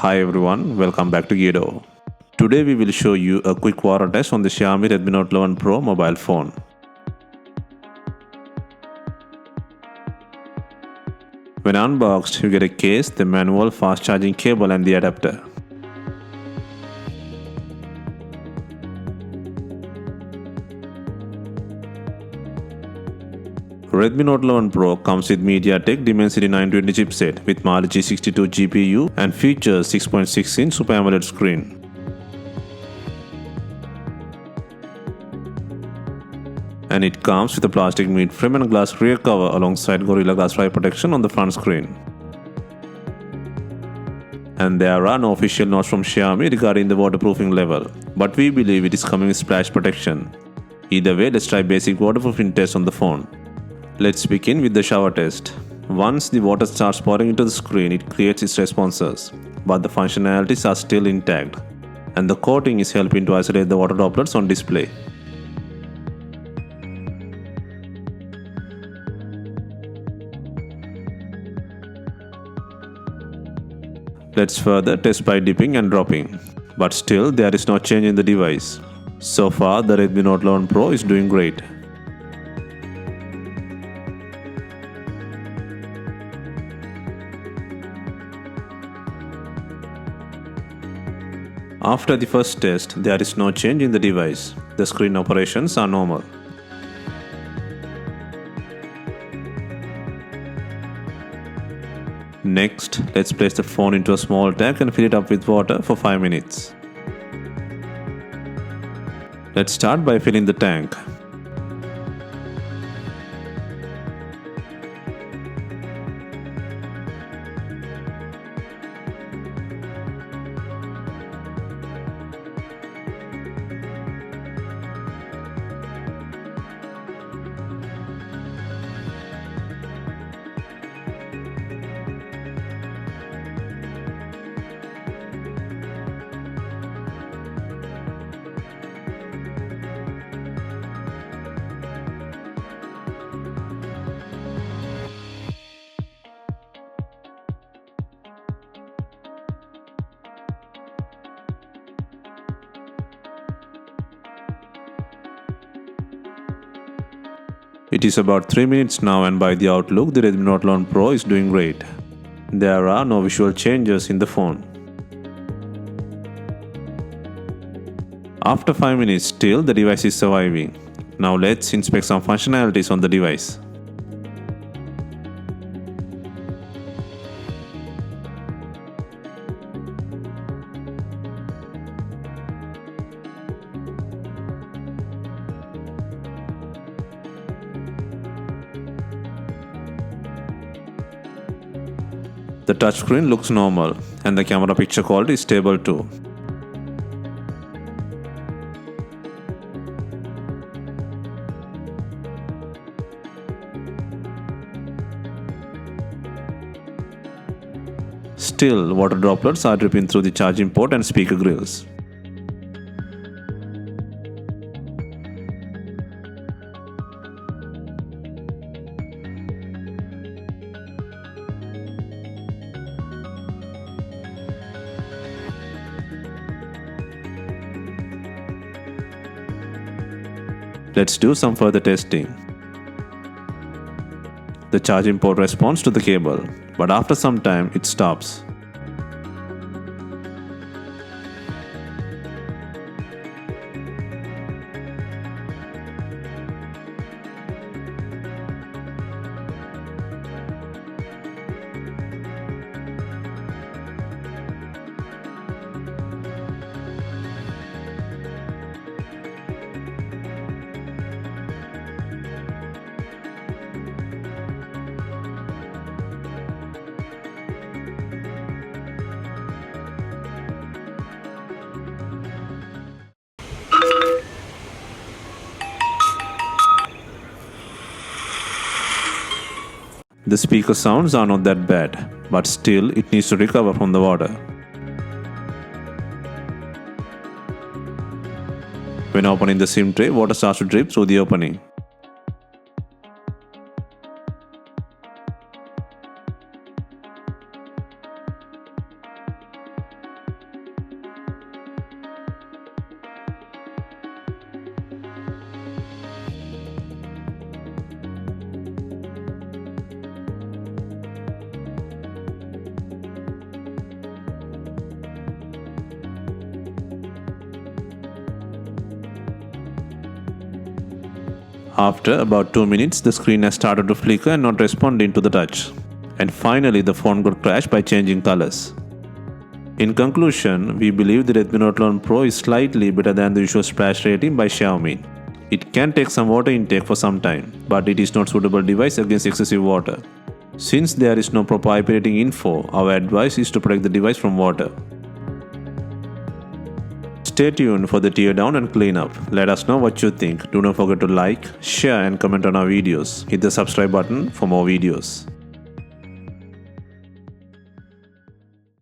Hi everyone, welcome back to Gedo. Today we will show you a quick water test on the Xiaomi Redmi Note 11 Pro mobile phone. When unboxed, you get a case, the manual, fast charging cable and the adapter. Redmi Note 11 Pro comes with MediaTek Dimensity 920 chipset with Mali G62 GPU and features 6.6-inch Super AMOLED screen. And it comes with a plastic mid-frame and glass rear cover alongside Gorilla Glass 5 protection on the front screen. And there are no official notes from Xiaomi regarding the waterproofing level, but we believe it is coming with splash protection. Either way, let's try basic waterproofing test on the phone. Let's begin with the shower test. Once the water starts pouring into the screen, it creates its responses, but the functionalities are still intact, and the coating is helping to isolate the water droplets on display. Let's further test by dipping and dropping, but still there is no change in the device. So far, the Redmi Note 11 Pro is doing great. After the first test, there is no change in the device. The screen operations are normal. Next, let's place the phone into a small tank and fill it up with water for 5 minutes. Let's start by filling the tank. It is about 3 minutes now, and by the outlook, the Redmi Note 11 Pro is doing great. There are no visual changes in the phone. After 5 minutes, still the device is surviving. Now let's inspect some functionalities on the device. The touchscreen looks normal, and the camera picture quality is stable too. Still, water droplets are dripping through the charging port and speaker grills. Let's do some further testing. The charging port responds to the cable, but after some time it stops. The speaker sounds are not that bad, but still it needs to recover from the water. When opening the SIM tray, water starts to drip through the opening. After about 2 minutes, the screen has started to flicker and not responding to the touch. And finally, the phone got crashed by changing colors. In conclusion, we believe the Redmi Note 11 Pro is slightly better than the usual splash rating by Xiaomi. It can take some water intake for some time, but it is not a suitable device against excessive water. Since there is no proper operating info, our advice is to protect the device from water. Stay tuned for the teardown and cleanup. Let us know what you think. Do not forget to like, share and comment on our videos. Hit the subscribe button for more videos.